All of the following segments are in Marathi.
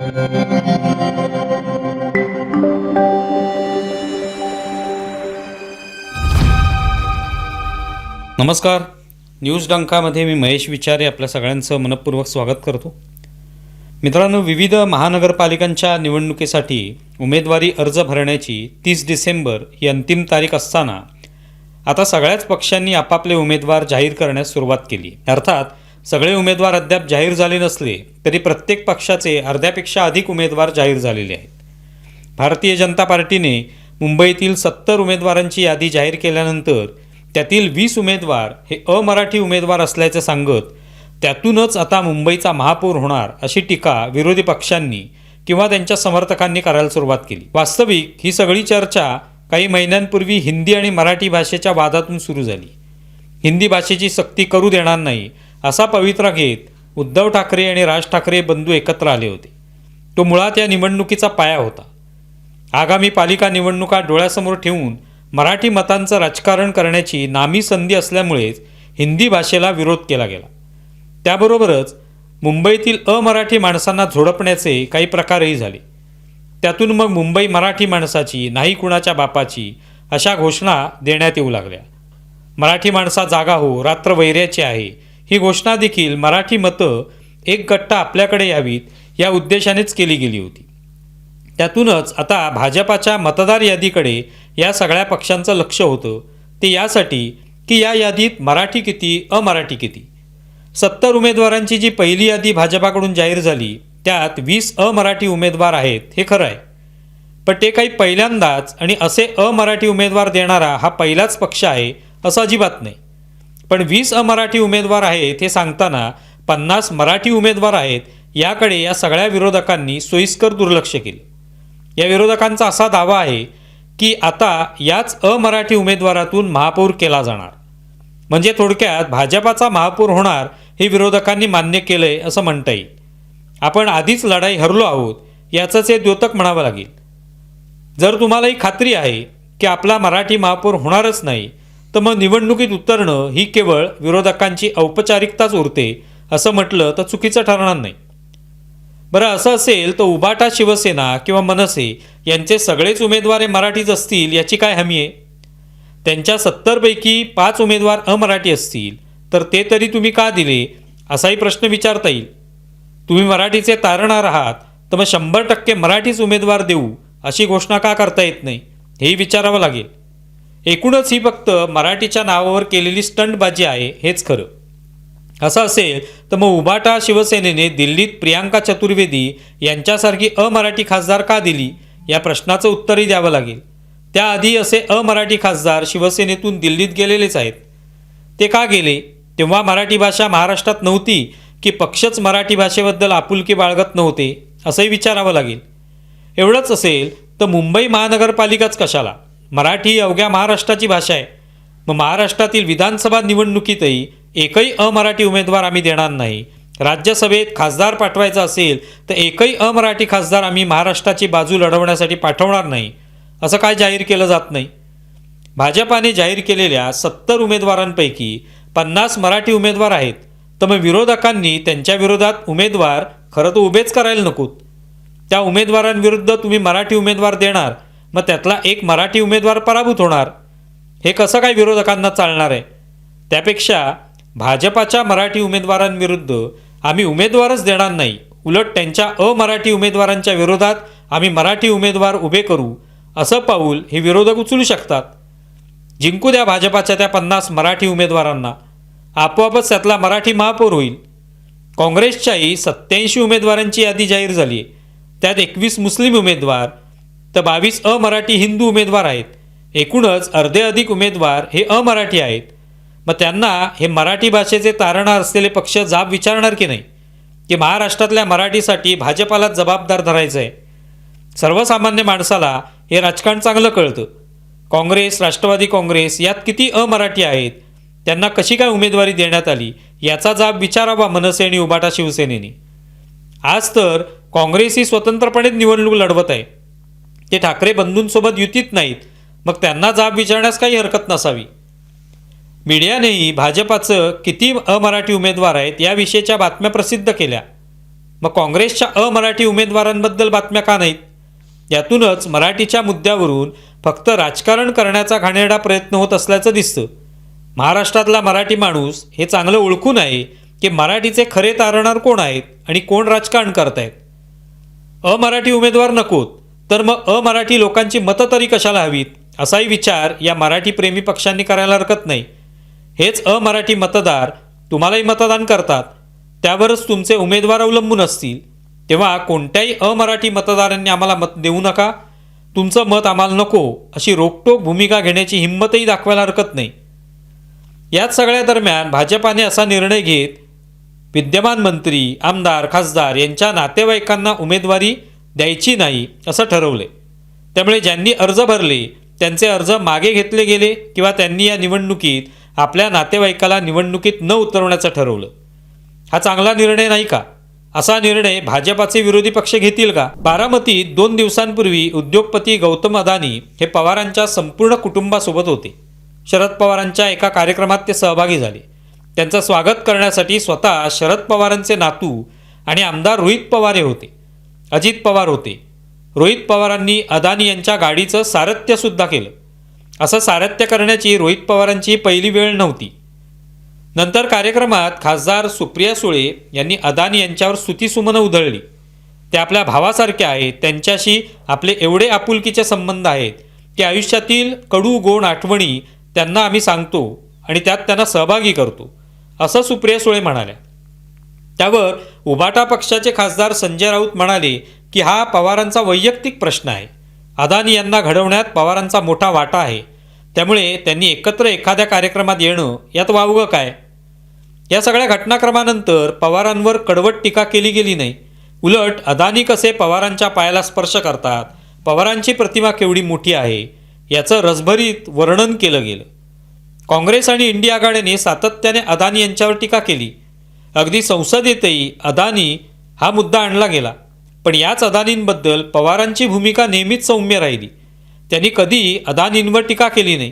नमस्कार. न्यूज डंकामध्ये मी महेश विचारे आपल्या सगळ्यांचं मनपूर्वक स्वागत करतो. मित्रांनो, विविध महानगरपालिकांच्या निवडणुकीसाठी उमेदवारी अर्ज भरण्याची 30 डिसेंबर ही अंतिम तारीख असताना आता सगळ्याच पक्षांनी आपापले उमेदवार जाहीर करण्यास सुरुवात केली. अर्थात सगळे उमेदवार अद्याप जाहीर झाले नसले तरी प्रत्येक पक्षाचे अर्ध्यापेक्षा अधिक उमेदवार जाहीर झालेले आहेत. भारतीय जनता पार्टीने मुंबईतील 70 उमेदवारांची यादी जाहीर केल्यानंतर त्यातील 20 उमेदवार हे अमराठी उमेदवार असल्याचे सांगत त्यातूनच आता मुंबईचा महापौर होणार अशी टीका विरोधी पक्षांनी किंवा त्यांच्या समर्थकांनी करायला सुरुवात केली. वास्तविक ही सगळी चर्चा काही महिन्यांपूर्वी हिंदी आणि मराठी भाषेच्या वादातून सुरू झाली. हिंदी भाषेची सक्ती करू देणार नाही असा पवित्रा घेत उद्धव ठाकरे आणि राज ठाकरे बंधू एकत्र आले होते. तो मुळात या निवडणुकीचा पाया होता. आगामी पालिका निवडणुका डोळ्यासमोर ठेवून मराठी मतांचं राजकारण करण्याची नामी संधी असल्यामुळेच हिंदी भाषेला विरोध केला गेला. त्याबरोबरच मुंबईतील अमराठी माणसांना झोडपण्याचे काही प्रकारही झाले. त्यातून मग मुंबई मराठी माणसाची नाही कुणाच्या बापाची अशा घोषणा देण्यात येऊ लागल्या. मराठी माणसा जागा हो, रात्र वैऱ्याची आहे ही घोषणा देखील मराठी मतं एक गट्टा आपल्याकडे यावीत या उद्देशानेच केली गेली होती. त्यातूनच आता भाजपाच्या मतदार यादीकडे या सगळ्या पक्षांचं लक्ष होतं. ते यासाठी की या यादीत मराठी किती, अमराठी किती. 70 उमेदवारांची जी पहिली यादी भाजपाकडून जाहीर झाली त्यात 20 अमराठी उमेदवार आहेत हे खरं आहे. पण ते काही पहिल्यांदाच आणि असे अमराठी उमेदवार देणारा हा पहिलाच पक्ष आहे असं अजिबात नाही. पण 20 अमराठी उमेदवार आहेत हे सांगताना 50 मराठी उमेदवार आहेत याकडे या सगळ्या विरोधकांनी सोयीस्कर दुर्लक्ष केले. या विरोधकांचा असा दावा आहे की आता याच अमराठी उमेदवारातून महापौर केला जाणार. म्हणजे थोडक्यात भाजपाचा महापौर होणार हे विरोधकांनी मान्य केलंय असं म्हणता येईल. आपण आधीच लढाई हरलो आहोत याचंच हे द्योतक म्हणावं लागेल. जर तुम्हाला ही खात्री आहे की आपला मराठी महापौर होणारच नाही तर मग निवडणुकीत उतरणं ही केवळ विरोधकांची औपचारिकताच उरते असं म्हटलं तर चुकीचं ठरणार नाही. बरं, असं असेल तर उबाटा शिवसेना किंवा मनसे यांचे सगळेच उमेदवार हे मराठीच असतील याची काय हमी आहे? त्यांच्या 70 पैकी 5 उमेदवार अमराठी असतील तर ते तरी तुम्ही का दिले असाही प्रश्न विचारता येईल. तुम्ही मराठीचे तारणार आहात तर मग 100% मराठीच उमेदवार देऊ अशी घोषणा का करता येत नाही हेही विचारावं लागेल. एकूणच ही फक्त मराठीच्या नावावर केलेली स्टंटबाजी आहे हेच खरं. असं असेल तर मग उबाटा शिवसेनेने दिल्लीत प्रियांका चतुर्वेदी यांच्यासारखी अमराठी खासदार का दिली या प्रश्नाचं उत्तरही द्यावं लागेल. त्याआधी असे अमराठी खासदार शिवसेनेतून दिल्लीत गेलेलेच आहेत. ते का गेले? तेव्हा मराठी भाषा महाराष्ट्रात नव्हती की पक्षच मराठी भाषेबद्दल आपुलकी बाळगत नव्हते असंही विचारावं लागेल. एवढंच असेल तर मुंबई महानगरपालिकाच कशाला? मराठी ही अवघ्या महाराष्ट्राची भाषा आहे. मग महाराष्ट्रातील विधानसभा निवडणुकीतही एकही अमराठी उमेदवार आम्ही देणार नाही. राज्यसभेत खासदार पाठवायचा असेल तर एकही अमराठी खासदार आम्ही महाराष्ट्राची बाजू लढवण्यासाठी पाठवणार नाही असं काय जाहीर केलं जात नाही? भाजपाने जाहीर केलेल्या 70 उमेदवारांपैकी 50 मराठी उमेदवार आहेत. तर मग विरोधकांनी त्यांच्या विरोधात उमेदवार खरं तर उभेच करायला नकोत. त्या उमेदवारांविरुद्ध तुम्ही मराठी उमेदवार देणार, मग त्यातला एक मराठी उमेदवार पराभूत होणार. हे कसं काय विरोधकांना चालणार आहे? त्यापेक्षा भाजपाच्या मराठी उमेदवारांविरुद्ध आम्ही उमेदवारच देणार नाही, उलट त्यांच्या अमराठी उमेदवारांच्या विरोधात आम्ही मराठी उमेदवार उभे करू असं पाऊल हे विरोधक उचलू शकतात. जिंकू द्या भाजपाच्या त्या 50 मराठी उमेदवारांना, आपोआपच त्यातला मराठी महापौर होईल. काँग्रेसच्याही 87 उमेदवारांची यादी जाहीर झाली आहे. त्यात 21 मुस्लिम उमेदवार तर 22 अमराठी हिंदू उमेदवार आहेत. एकूणच अर्धे अधिक उमेदवार हे अमराठी आहेत. मग त्यांना हे मराठी भाषेचे तारणहार असलेले पक्ष जाब विचारणार की नाही की महाराष्ट्रातल्या मराठीसाठी भाजपाला जबाबदार धरायचं आहे? सर्वसामान्य माणसाला हे राजकारण चांगलं कळतं. काँग्रेस, राष्ट्रवादी काँग्रेस यात किती अमराठी आहेत, त्यांना कशी काय उमेदवारी देण्यात आली याचा जाब विचारावा मनसे आणि उबाटा शिवसेनेने. आज तर काँग्रेस ही स्वतंत्रपणे निवडणूक लढवत आहे. ते ठाकरे बंधूंसोबत युतीत नाहीत, मग त्यांना जाब विचारण्यास काही हरकत नसावी. मीडियानेही भाजपाचं किती अमराठी उमेदवार आहेत याविषयीच्या बातम्या प्रसिद्ध केल्या. मग काँग्रेसच्या अमराठी उमेदवारांबद्दल बातम्या का नाहीत? यातूनच मराठीच्या मुद्द्यावरून फक्त राजकारण करण्याचा घाणेरडा प्रयत्न होत असल्याचं दिसतं. महाराष्ट्रातला मराठी माणूस हे चांगलं ओळखून आहे की मराठीचे खरे तारणार कोण आहेत आणि कोण राजकारण करतायत. अमराठी उमेदवार नकोत तर मग अमराठी लोकांची मतं तरी कशाला हवीत, असाही विचार या मराठी प्रेमी पक्षांनी करायला हरकत नाही. हेच अमराठी मतदार तुम्हालाही मतदान करतात, त्यावरच तुमचे उमेदवार अवलंबून असतील. तेव्हा कोणत्याही अमराठी मतदारांनी आम्हाला मत देऊ नका, तुमचं मत आम्हाला नको, अशी रोकटोक भूमिका घेण्याची हिंमतही दाखवायला हरकत नाही. याच सगळ्या दरम्यान भाजपाने असा निर्णय घेत विद्यमान मंत्री, आमदार, खासदार यांच्या नातेवाईकांना उमेदवारी द्यायची नाही असं ठरवले. त्यामुळे ज्यांनी अर्ज भरले त्यांचे अर्ज मागे घेतले गेले किंवा त्यांनी या निवडणुकीत आपल्या नातेवाईकाला निवडणुकीत न उतरवण्याचं ठरवलं. हा चांगला निर्णय नाही का? असा निर्णय भाजपाचे विरोधी पक्ष घेतील का? बारामतीत 2 दिवसांपूर्वी उद्योगपती गौतम अदानी हे पवारांच्या संपूर्ण कुटुंबासोबत होते. शरद पवारांच्या एका कार्यक्रमात ते सहभागी झाले. त्यांचं स्वागत करण्यासाठी स्वतः शरद पवारांचे नातू आणि आमदार रोहित पवार हे होते, अजित पवार होते. रोहित पवारांनी अदानी यांच्या गाडीचं सारथ्यसुद्धा केलं. असं सारथ्य करण्याची रोहित पवारांची पहिली वेळ नव्हती. नंतर कार्यक्रमात खासदार सुप्रिया सुळे यांनी अदानी यांच्यावर स्तुतिसुमनं उधळली. ते आपल्या भावासारखे आहेत, त्यांच्याशी आपले एवढे आपुलकीचे संबंध आहेत की आयुष्यातील कडू गोड आठवणी त्यांना आम्ही सांगतो आणि त्यात त्यांना सहभागी करतो, असं सुप्रिया सुळे म्हणाल्या. त्यावर उभाटा पक्षाचे खासदार संजय राऊत म्हणाले की हा पवारांचा वैयक्तिक प्रश्न आहे. अदानी यांना घडवण्यात पवारांचा मोठा वाटा आहे, त्यामुळे त्यांनी एकत्र एखाद्या कार्यक्रमात येणं यात वावगं काय? या सगळ्या घटनाक्रमानंतर पवारांवर कडवट टीका केली गेली नाही. उलट अदानी कसे पवारांच्या पायाला स्पर्श करतात, पवारांची प्रतिमा केवढी मोठी आहे याचं रसभरीत वर्णन केलं गेलं. काँग्रेस आणि इंडिया आघाडीने सातत्याने अदानी यांच्यावर टीका केली. अगदी संसदेतही अदानी हा मुद्दा आणला गेला. पण याच अदानींबद्दल पवारांची भूमिका नेहमीच सौम्य राहिली. त्यांनी कधी अदानींवर टीका केली नाही.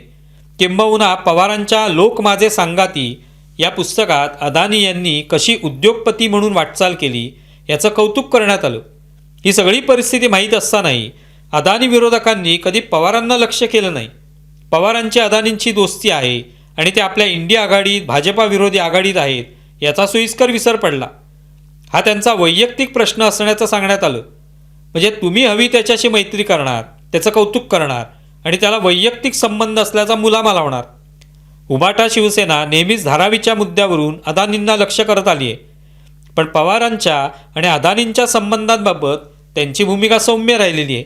किंबहुना पवारांच्या लोक माझे सांगाती या पुस्तकात अदानी यांनी कशी उद्योगपती म्हणून वाटचाल केली याचं कौतुक करण्यात आलं. ही सगळी परिस्थिती माहीत असतानाही अदानी विरोधकांनी कधी पवारांना लक्ष केलं नाही. पवारांची अदानींची दोस्ती आहे आणि ते आपल्या इंडिया आघाडीत भाजपा विरोधी आघाडीत आहेत याचा सोयीस्कर विसर पडला. हा त्यांचा वैयक्तिक प्रश्न असण्याचं सांगण्यात आलं. म्हणजे तुम्ही हवी त्याच्याशी मैत्री करणार, त्याचं कौतुक करणार आणि त्याला वैयक्तिक संबंध असल्याचा मुलामा लावणार. उभाटा शिवसेना नेहमीच धारावीच्या मुद्द्यावरून अदानींना लक्ष करत आली आहे. पण पवारांच्या आणि अदानींच्या संबंधांबाबत त्यांची भूमिका सौम्य राहिलेली आहे.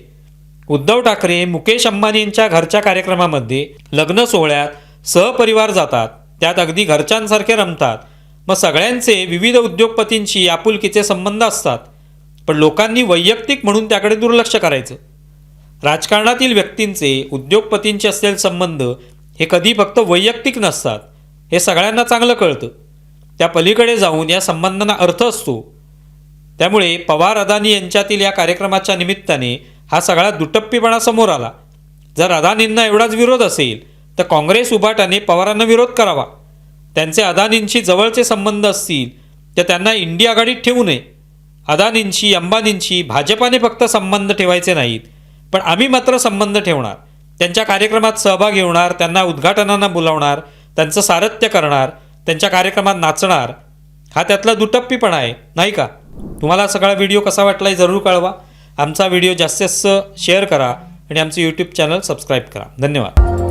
उद्धव ठाकरे मुकेश अंबानी यांच्या घरच्या कार्यक्रमामध्ये लग्न सोहळ्यात सहपरिवार जातात, त्यात अगदी घरच्यांसारखे रमतात. मग सगळ्यांचे विविध उद्योगपतींशी आपुलकीचे संबंध असतात, पण लोकांनी वैयक्तिक म्हणून त्याकडे दुर्लक्ष करायचं. राजकारणातील व्यक्तींचे उद्योगपतींचे असलेले संबंध हे कधी फक्त वैयक्तिक नसतात, हे सगळ्यांना चांगलं कळतं. त्या पलीकडे जाऊन या संबंधांना अर्थ असतो. त्यामुळे पवार अदानी यांच्यातील या कार्यक्रमाच्या निमित्ताने हा सगळा दुटप्पीपणा समोर आला. जर अदानींना एवढाच विरोध असेल तर काँग्रेस उभाटाने पवारांना विरोध करावा. त्यांचे अदानींशी जवळचे संबंध असतील तर त्यांना इंडिया आघाडीत ठेवू नये. अदानींशी, अंबानींशी भाजपाने फक्त संबंध ठेवायचे नाहीत, पण आम्ही मात्र संबंध ठेवणार. त्यांच्या कार्यक्रमात सहभागी होणार, त्यांना उद्घाटनांना बोलावणार, त्यांचं सारथ्य करणार, त्यांच्या कार्यक्रमात नाचणार. हा त्यातला दुटप्पीपणा आहे, नाही का? तुम्हाला सगळा व्हिडिओ कसा वाटला हे जरूर कळवा. आमचा व्हिडिओ जास्तीत जास्त शेअर करा आणि आमचं यूट्यूब चॅनल सबस्क्राईब करा. धन्यवाद.